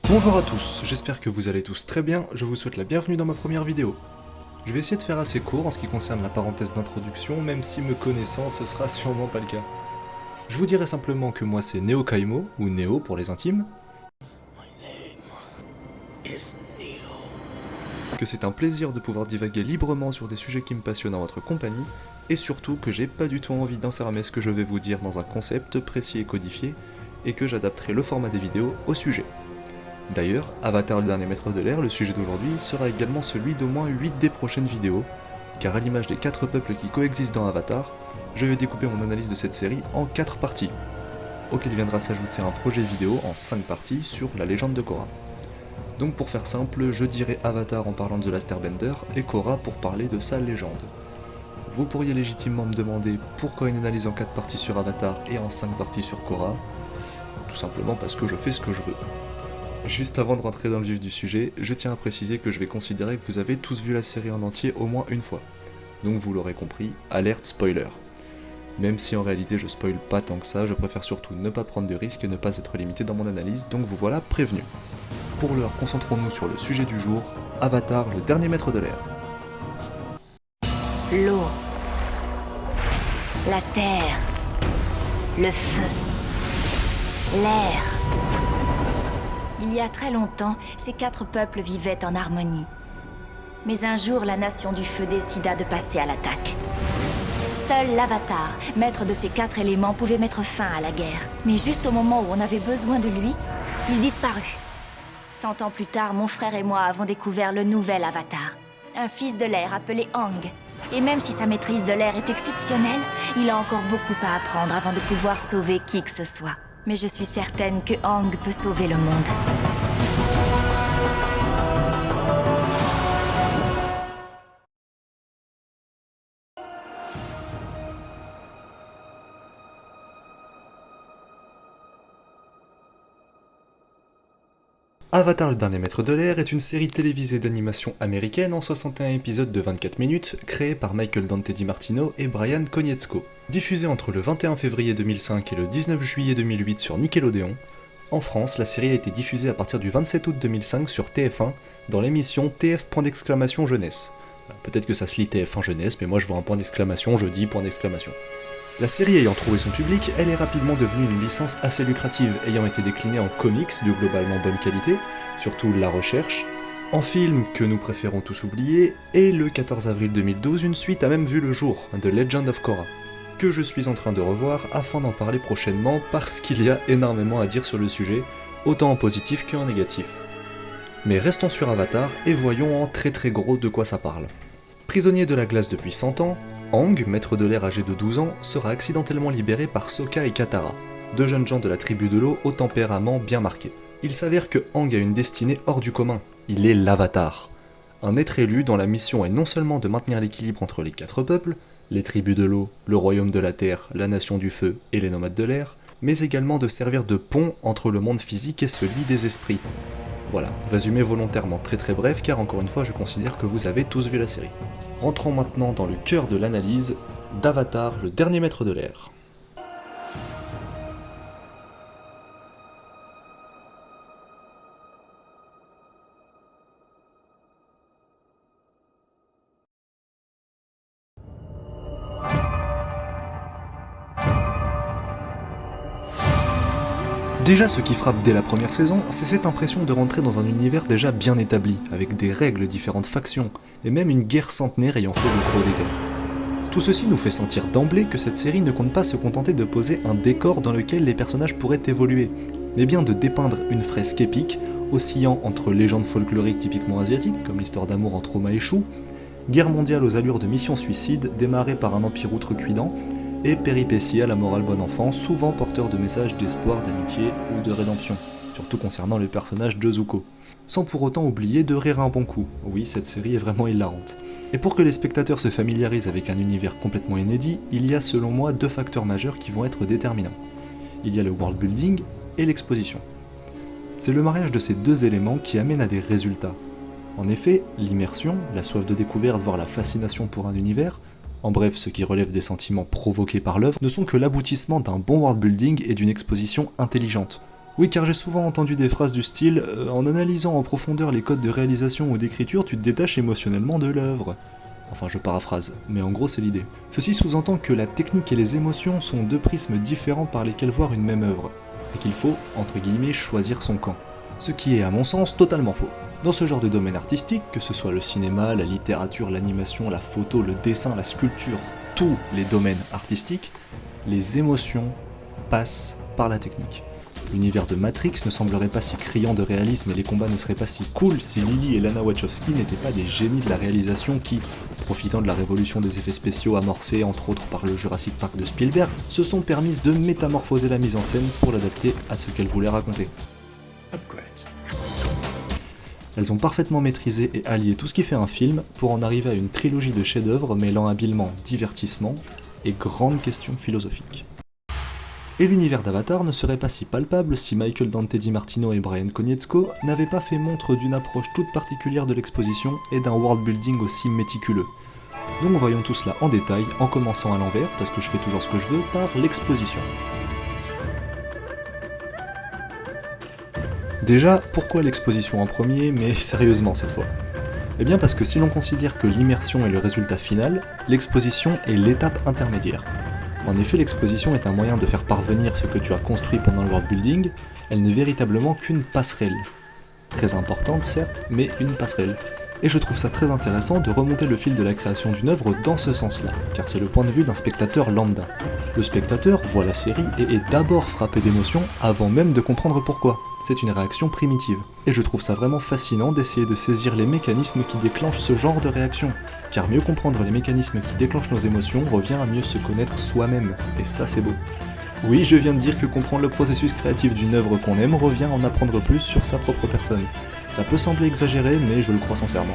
Bonjour à tous, j'espère que vous allez tous très bien, je vous souhaite la bienvenue dans ma première vidéo. Je vais essayer de faire assez court en ce qui concerne la parenthèse d'introduction, même si me connaissant ce sera sûrement pas le cas. Je vous dirai simplement que moi c'est Neo Kaimo, ou Neo pour les intimes, que c'est un plaisir de pouvoir divaguer librement sur des sujets qui me passionnent en votre compagnie, et surtout que j'ai pas du tout envie d'enfermer ce que je vais vous dire dans un concept précis et codifié, et que j'adapterai le format des vidéos au sujet. D'ailleurs, Avatar le dernier maître de l'air, le sujet d'aujourd'hui, sera également celui d'au moins 8 des prochaines vidéos, car à l'image des 4 peuples qui coexistent dans Avatar, je vais découper mon analyse de cette série en 4 parties, auquel viendra s'ajouter un projet vidéo en 5 parties sur la légende de Korra. Donc pour faire simple, je dirai Avatar en parlant de Last Airbender et Korra pour parler de sa légende. Vous pourriez légitimement me demander pourquoi une analyse en 4 parties sur Avatar et en 5 parties sur Korra, tout simplement parce que je fais ce que je veux. Juste avant de rentrer dans le vif du sujet, je tiens à préciser que je vais considérer que vous avez tous vu la série en entier au moins une fois. Donc vous l'aurez compris, alerte spoiler. Même si en réalité je spoil pas tant que ça, je préfère surtout ne pas prendre de risques et ne pas être limité dans mon analyse, donc vous voilà prévenus. Pour l'heure, concentrons-nous sur le sujet du jour, Avatar, le dernier maître de l'air. L'eau, la terre, le feu, l'air. Il y a très longtemps, ces 4 peuples vivaient en harmonie. Mais un jour, la nation du feu décida de passer à l'attaque. Seul l'Avatar, maître de ces 4 éléments, pouvait mettre fin à la guerre. Mais juste au moment où on avait besoin de lui, il disparut. 100 ans plus tard, mon frère et moi avons découvert le nouvel Avatar, un fils de l'air appelé Aang. Et même si sa maîtrise de l'air est exceptionnelle, il a encore beaucoup à apprendre avant de pouvoir sauver qui que ce soit. Mais je suis certaine que Aang peut sauver le monde. Avatar le dernier maître de l'air est une série télévisée d'animation américaine en 61 épisodes de 24 minutes, créée par Michael Dante DiMartino et Brian Konietzko. Diffusée entre le 21 février 2005 et le 19 juillet 2008 sur Nickelodeon, en France, la série a été diffusée à partir du 27 août 2005 sur TF1 dans l'émission TF Jeunesse. Peut-être que ça se lit TF1 Jeunesse, mais moi je vois un point d'exclamation, je dis point d'exclamation. La série ayant trouvé son public, elle est rapidement devenue une licence assez lucrative, ayant été déclinée en comics de globalement bonne qualité, surtout La Recherche, en film que nous préférons tous oublier, et le 14 avril 2012, une suite a même vu le jour, The Legend of Korra, que je suis en train de revoir afin d'en parler prochainement parce qu'il y a énormément à dire sur le sujet, autant en positif qu'en négatif. Mais restons sur Avatar et voyons en très gros de quoi ça parle. Prisonnier de la glace depuis 100 ans, Aang, maître de l'air âgé de 12 ans, sera accidentellement libéré par Sokka et Katara, 2 jeunes gens de la tribu de l'eau au tempérament bien marqué. Il s'avère que Aang a une destinée hors du commun, il est l'Avatar. Un être élu dont la mission est non seulement de maintenir l'équilibre entre les 4 peuples, les tribus de l'eau, le royaume de la terre, la nation du feu et les nomades de l'air, mais également de servir de pont entre le monde physique et celui des esprits. Voilà, résumé volontairement très bref car encore une fois je considère que vous avez tous vu la série. Rentrons maintenant dans le cœur de l'analyse d'Avatar, le dernier maître de l'air. Déjà, ce qui frappe dès la première saison, c'est cette impression de rentrer dans un univers déjà bien établi, avec des règles, différentes factions, et même une guerre centenaire ayant fait de gros dégâts. Tout ceci nous fait sentir d'emblée que cette série ne compte pas se contenter de poser un décor dans lequel les personnages pourraient évoluer, mais bien de dépeindre une fresque épique, oscillant entre légendes folkloriques typiquement asiatiques, comme l'histoire d'amour entre Oma et Shu, guerre mondiale aux allures de mission suicide démarrée par un empire outrecuidant, et péripéties à la morale bon enfant, souvent porteurs de messages d'espoir, d'amitié ou de rédemption, surtout concernant le personnage de Zuko. Sans pour autant oublier de rire un bon coup, oui cette série est vraiment hilarante. Et pour que les spectateurs se familiarisent avec un univers complètement inédit, il y a selon moi 2 facteurs majeurs qui vont être déterminants. Il y a le world building et l'exposition. C'est le mariage de ces 2 éléments qui amène à des résultats. En effet, l'immersion, la soif de découverte voire la fascination pour un univers, en bref ce qui relève des sentiments provoqués par l'œuvre, ne sont que l'aboutissement d'un bon world building et d'une exposition intelligente, Oui, car j'ai souvent entendu des phrases du style « En analysant en profondeur les codes de réalisation ou d'écriture, tu te détaches émotionnellement de l'œuvre ». Enfin, je paraphrase, mais en gros c'est l'idée. Ceci sous-entend que la technique et les émotions sont deux prismes différents par lesquels voir une même œuvre, et qu'il faut, entre guillemets, choisir son camp. Ce qui est, à mon sens, totalement faux. Dans ce genre de domaine artistique, que ce soit le cinéma, la littérature, l'animation, la photo, le dessin, la sculpture, tous les domaines artistiques, les émotions passent par la technique. L'univers de Matrix ne semblerait pas si criant de réalisme et les combats ne seraient pas si cool si Lily et Lana Wachowski n'étaient pas des génies de la réalisation qui, profitant de la révolution des effets spéciaux amorcée entre autres par le Jurassic Park de Spielberg, se sont permises de métamorphoser la mise en scène pour l'adapter à ce qu'elles voulaient raconter. Elles ont parfaitement maîtrisé et allié tout ce qui fait un film pour en arriver à une trilogie de chefs-d'œuvre mêlant habilement divertissement et grandes questions philosophiques. Et l'univers d'Avatar ne serait pas si palpable si Michael Dante DiMartino et Brian Konietzko n'avaient pas fait montre d'une approche toute particulière de l'exposition et d'un world-building aussi méticuleux. Donc voyons tout cela en détail, en commençant à l'envers, parce que je fais toujours ce que je veux, par l'exposition. Déjà, pourquoi l'exposition en premier, mais sérieusement cette fois ? Eh bien parce que si l'on considère que l'immersion est le résultat final, l'exposition est l'étape intermédiaire. En effet, l'exposition est un moyen de faire parvenir ce que tu as construit pendant le world building, elle n'est véritablement qu'une passerelle. Très importante certes, mais une passerelle. Et je trouve ça très intéressant de remonter le fil de la création d'une œuvre dans ce sens-là, car c'est le point de vue d'un spectateur lambda. Le spectateur voit la série et est d'abord frappé d'émotion avant même de comprendre pourquoi. C'est une réaction primitive. Et je trouve ça vraiment fascinant d'essayer de saisir les mécanismes qui déclenchent ce genre de réaction. Car mieux comprendre les mécanismes qui déclenchent nos émotions revient à mieux se connaître soi-même. Et ça c'est beau. Oui, je viens de dire que comprendre le processus créatif d'une œuvre qu'on aime revient à en apprendre plus sur sa propre personne. Ça peut sembler exagéré, mais je le crois sincèrement.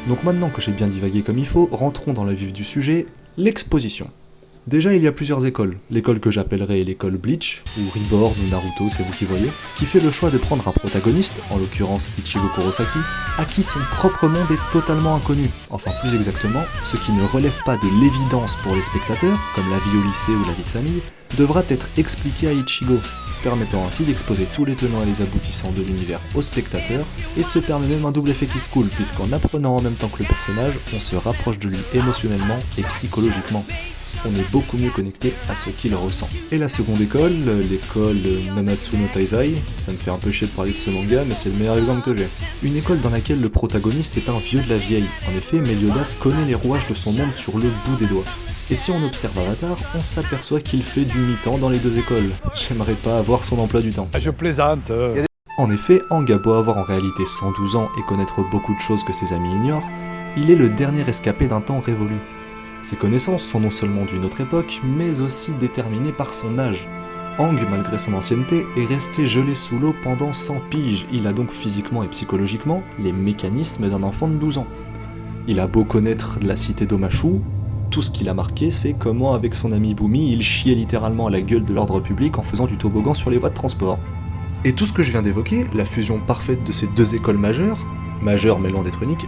Donc maintenant que j'ai bien divagué comme il faut, rentrons dans le vif du sujet, l'exposition. Déjà, il y a plusieurs écoles. L'école que j'appellerais l'école Bleach, ou Reborn ou Naruto, c'est vous qui voyez, qui fait le choix de prendre un protagoniste, en l'occurrence Ichigo Kurosaki, à qui son propre monde est totalement inconnu. Enfin, plus exactement, ce qui ne relève pas de l'évidence pour les spectateurs, comme la vie au lycée ou la vie de famille, devra être expliqué à Ichigo, permettant ainsi d'exposer tous les tenants et les aboutissants de l'univers aux spectateurs, et se permet même un double effet qui se coule, puisqu'en apprenant en même temps que le personnage, on se rapproche de lui émotionnellement et psychologiquement. On est beaucoup mieux connecté à ce qu'il ressent. Et la seconde école, l'école Nanatsu no Taizai, ça me fait un peu chier de parler de ce manga, mais c'est le meilleur exemple que j'ai. Une école dans laquelle le protagoniste est un vieux de la vieille. En effet, Meliodas connaît les rouages de son monde sur le bout des doigts. Et si on observe Avatar, on s'aperçoit qu'il fait du mi-temps dans les deux écoles. J'aimerais pas avoir son emploi du temps. Je plaisante. En effet, Aang a beau avoir en réalité 112 ans et connaître beaucoup de choses que ses amis ignorent, il est le dernier escapé d'un temps révolu. Ses connaissances sont non seulement d'une autre époque, mais aussi déterminées par son âge. Aang, malgré son ancienneté, est resté gelé sous l'eau pendant 100 piges, il a donc physiquement et psychologiquement les mécanismes d'un enfant de 12 ans. Il a beau connaître de la cité d'Omashu, tout ce qu'il a marqué c'est comment avec son ami Bumi, il chiait littéralement à la gueule de l'ordre public en faisant du toboggan sur les voies de transport. Et tout ce que je viens d'évoquer, la fusion parfaite de ces deux écoles majeures mais loin d'être unique,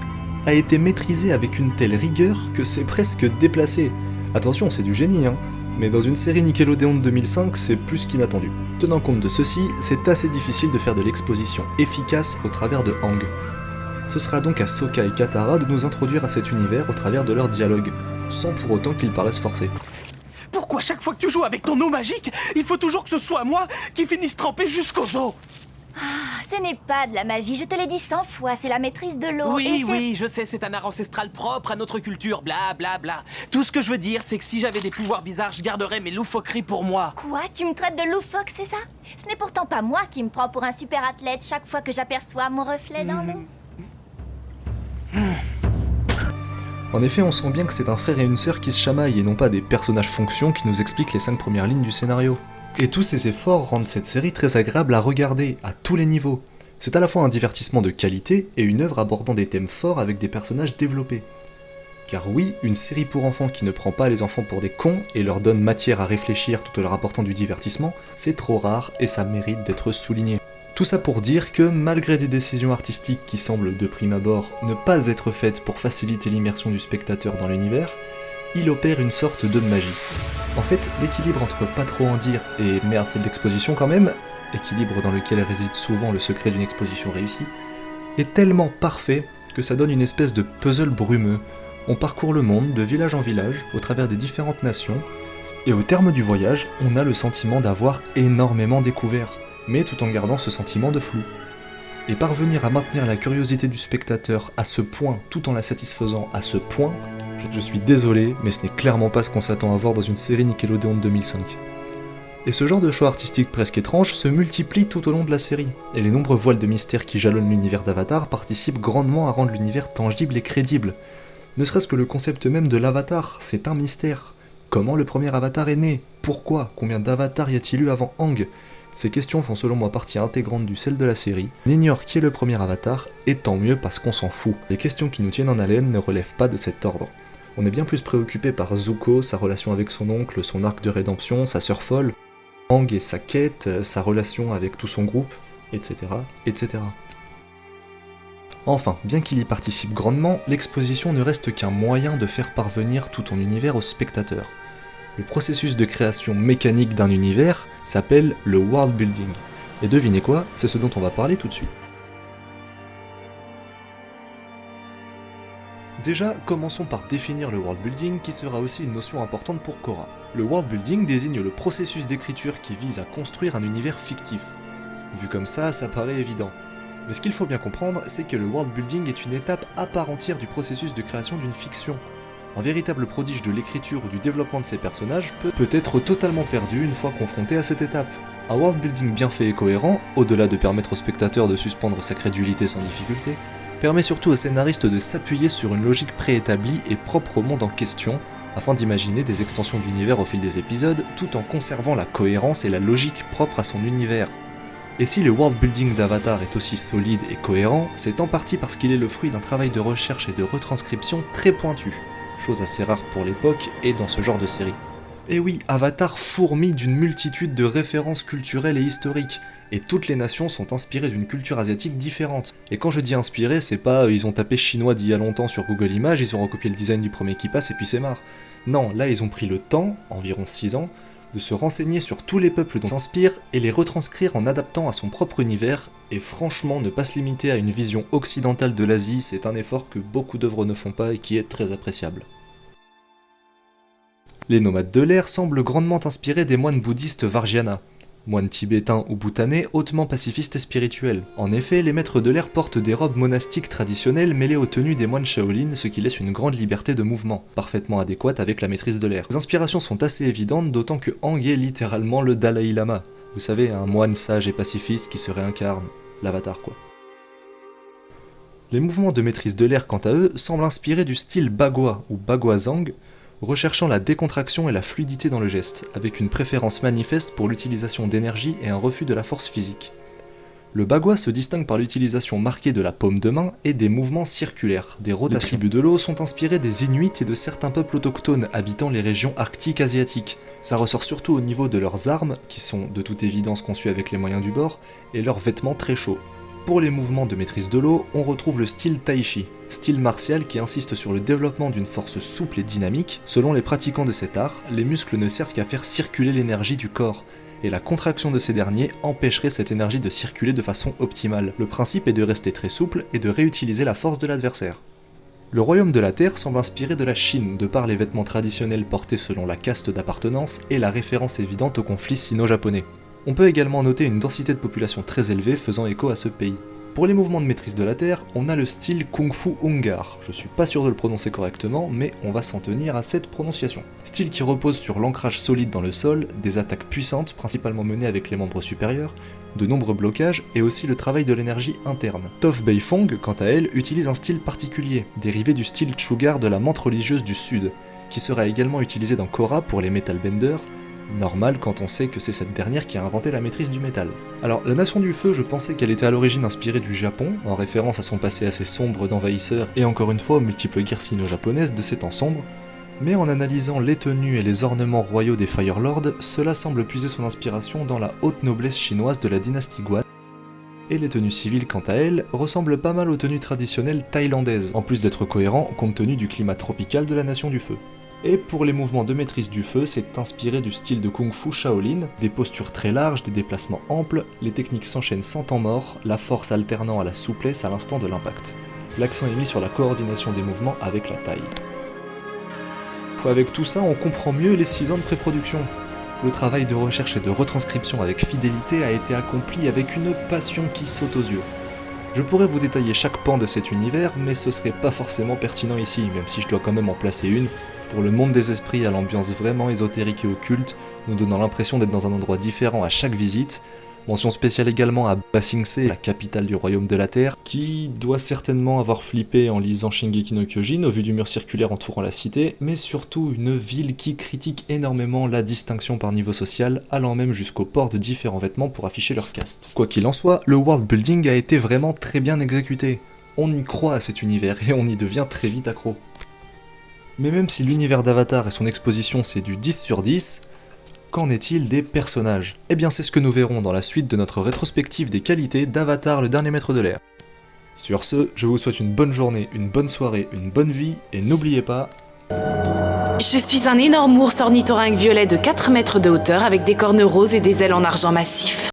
a été maîtrisé avec une telle rigueur que c'est presque déplacé. Attention, c'est du génie, hein, mais dans une série Nickelodeon de 2005, c'est plus qu'inattendu. Tenant compte de ceci, c'est assez difficile de faire de l'exposition efficace au travers de Aang. Ce sera donc à Sokka et Katara de nous introduire à cet univers au travers de leurs dialogues, sans pour autant qu'ils paraissent forcés. Pourquoi chaque fois que tu joues avec ton eau magique, il faut toujours que ce soit moi qui finisse trempé jusqu'aux os? Ce n'est pas de la magie, je te l'ai dit 100 fois, c'est la maîtrise de l'eau. Oui, je sais, c'est un art ancestral propre à notre culture, bla bla bla. Tout ce que je veux dire, c'est que si j'avais des pouvoirs bizarres, je garderais mes loufoqueries pour moi. Quoi? Tu me traites de loufoque, c'est ça? Ce n'est pourtant pas moi qui me prends pour un super athlète chaque fois que j'aperçois mon reflet dans l'eau. En effet, on sent bien que c'est un frère et une sœur qui se chamaillent et non pas des personnages fonctions qui nous expliquent les 5 premières lignes du scénario. Et tous ces efforts rendent cette série très agréable à regarder, à tous les niveaux. C'est à la fois un divertissement de qualité et une œuvre abordant des thèmes forts avec des personnages développés. Car oui, une série pour enfants qui ne prend pas les enfants pour des cons et leur donne matière à réfléchir tout en leur apportant du divertissement, c'est trop rare et ça mérite d'être souligné. Tout ça pour dire que malgré des décisions artistiques qui semblent de prime abord ne pas être faites pour faciliter l'immersion du spectateur dans l'univers, il opère une sorte de magie. En fait, l'équilibre entre pas trop en dire et merde c'est de l'exposition quand même, équilibre dans lequel réside souvent le secret d'une exposition réussie, est tellement parfait que ça donne une espèce de puzzle brumeux. On parcourt le monde de village en village, au travers des différentes nations, et au terme du voyage, on a le sentiment d'avoir énormément découvert, mais tout en gardant ce sentiment de flou. Et parvenir à maintenir la curiosité du spectateur à ce point, tout en la satisfaisant à ce point, je suis désolé, mais ce n'est clairement pas ce qu'on s'attend à voir dans une série Nickelodeon de 2005. Et ce genre de choix artistique presque étrange se multiplie tout au long de la série, et les nombreux voiles de mystère qui jalonnent l'univers d'Avatar participent grandement à rendre l'univers tangible et crédible. Ne serait-ce que le concept même de l'Avatar, c'est un mystère. Comment le premier Avatar est né? Pourquoi? Combien d'Avatars y a-t-il eu avant Aang? Ces questions font selon moi partie intégrante du sel de la série. On ignore qui est le premier Avatar, et tant mieux parce qu'on s'en fout. Les questions qui nous tiennent en haleine ne relèvent pas de cet ordre. On est bien plus préoccupé par Zuko, sa relation avec son oncle, son arc de rédemption, sa sœur folle, Aang et sa quête, sa relation avec tout son groupe, etc., etc. Enfin, bien qu'il y participe grandement, l'exposition ne reste qu'un moyen de faire parvenir tout ton univers au spectateur. Le processus de création mécanique d'un univers s'appelle le world building. Et devinez quoi, c'est ce dont on va parler tout de suite. Déjà, commençons par définir le world building qui sera aussi une notion importante pour Korra. Le world building désigne le processus d'écriture qui vise à construire un univers fictif. Vu comme ça paraît évident. Mais ce qu'il faut bien comprendre, c'est que le world building est une étape à part entière du processus de création d'une fiction. Un véritable prodige de l'écriture ou du développement de ses personnages peut être totalement perdu une fois confronté à cette étape. Un world building bien fait et cohérent, au-delà de permettre au spectateur de suspendre sa crédulité sans difficulté, permet surtout au scénariste de s'appuyer sur une logique préétablie et propre au monde en question, afin d'imaginer des extensions d'univers au fil des épisodes, tout en conservant la cohérence et la logique propre à son univers. Et si le world building d'Avatar est aussi solide et cohérent, c'est en partie parce qu'il est le fruit d'un travail de recherche et de retranscription très pointu, chose assez rare pour l'époque et dans ce genre de série. Et oui, Avatar fourmille d'une multitude de références culturelles et historiques, et toutes les nations sont inspirées d'une culture asiatique différente. Et quand je dis inspiré, c'est pas ils ont tapé chinois d'il y a longtemps sur Google Images, ils ont recopié le design du premier qui passe et puis c'est marre. Non, là ils ont pris le temps, environ 6 ans, de se renseigner sur tous les peuples dont ils s'inspirent et les retranscrire en adaptant à son propre univers, et franchement ne pas se limiter à une vision occidentale de l'Asie, c'est un effort que beaucoup d'œuvres ne font pas et qui est très appréciable. Les nomades de l'air semblent grandement inspirés des moines bouddhistes Vajrayana, moines tibétains ou bhoutanais hautement pacifistes et spirituels. En effet, les maîtres de l'air portent des robes monastiques traditionnelles mêlées aux tenues des moines Shaolin, ce qui laisse une grande liberté de mouvement, parfaitement adéquate avec la maîtrise de l'air. Les inspirations sont assez évidentes, d'autant que Aang est littéralement le Dalai Lama. Vous savez, un moine sage et pacifiste qui se réincarne, l'avatar quoi. Les mouvements de maîtrise de l'air, quant à eux, semblent inspirés du style Bagua ou Baguazhang, recherchant la décontraction et la fluidité dans le geste, avec une préférence manifeste pour l'utilisation d'énergie et un refus de la force physique. Le Bagua se distingue par l'utilisation marquée de la paume de main et des mouvements circulaires. Des rotations. Les tribus de l'eau sont inspirées des Inuits et de certains peuples autochtones habitant les régions arctiques asiatiques. Ça ressort surtout au niveau de leurs armes, qui sont de toute évidence conçues avec les moyens du bord, et leurs vêtements très chauds. Pour les mouvements de maîtrise de l'eau, on retrouve le style Tai Chi, style martial qui insiste sur le développement d'une force souple et dynamique. Selon les pratiquants de cet art, les muscles ne servent qu'à faire circuler l'énergie du corps, et la contraction de ces derniers empêcherait cette énergie de circuler de façon optimale. Le principe est de rester très souple et de réutiliser la force de l'adversaire. Le royaume de la Terre semble inspiré de la Chine, de par les vêtements traditionnels portés selon la caste d'appartenance et la référence évidente au conflit sino-japonais. On peut également noter une densité de population très élevée faisant écho à ce pays. Pour les mouvements de maîtrise de la Terre, on a le style Kung Fu Hungar. Je suis pas sûr de le prononcer correctement, mais on va s'en tenir à cette prononciation. Style qui repose sur l'ancrage solide dans le sol, des attaques puissantes, principalement menées avec les membres supérieurs, de nombreux blocages et aussi le travail de l'énergie interne. Toph Beifong, quant à elle, utilise un style particulier, dérivé du style Chugar de la menthe religieuse du Sud, qui sera également utilisé dans Korra pour les Metal Benders, normal quand on sait que c'est cette dernière qui a inventé la maîtrise du métal. Alors, la Nation du Feu, je pensais qu'elle était à l'origine inspirée du Japon, en référence à son passé assez sombre d'envahisseur et encore une fois aux multiples guerres sino-japonaises de ces temps sombres, mais en analysant les tenues et les ornements royaux des Fire Lords, cela semble puiser son inspiration dans la haute noblesse chinoise de la dynastie Guan, et les tenues civiles quant à elles ressemblent pas mal aux tenues traditionnelles thaïlandaises, en plus d'être cohérents compte tenu du climat tropical de la Nation du Feu. Et pour les mouvements de maîtrise du feu, c'est inspiré du style de Kung Fu Shaolin, des postures très larges, des déplacements amples, les techniques s'enchaînent sans temps mort, la force alternant à la souplesse à l'instant de l'impact. L'accent est mis sur la coordination des mouvements avec la taille. Avec tout ça, on comprend mieux les 6 ans de pré-production. Le travail de recherche et de retranscription avec fidélité a été accompli avec une passion qui saute aux yeux. Je pourrais vous détailler chaque pan de cet univers, mais ce serait pas forcément pertinent ici, même si je dois quand même en placer une, pour le monde des esprits à l'ambiance vraiment ésotérique et occulte, nous donnant l'impression d'être dans un endroit différent à chaque visite. Mention spéciale également à Ba Sing Se, la capitale du royaume de la Terre, qui doit certainement avoir flippé en lisant Shingeki no Kyojin au vu du mur circulaire entourant la cité, mais surtout une ville qui critique énormément la distinction par niveau social, allant même jusqu'au port de différents vêtements pour afficher leur caste. Quoi qu'il en soit, le world building a été vraiment très bien exécuté. On y croit à cet univers et on y devient très vite accro. Mais même si l'univers d'Avatar et son exposition c'est du 10 sur 10, qu'en est-il des personnages ? Eh bien c'est ce que nous verrons dans la suite de notre rétrospective des qualités d'Avatar le dernier maître de l'air. Sur ce, je vous souhaite une bonne journée, une bonne soirée, une bonne vie, et n'oubliez pas... Je suis un énorme ours ornithorynque violet de 4 mètres de hauteur avec des cornes roses et des ailes en argent massif.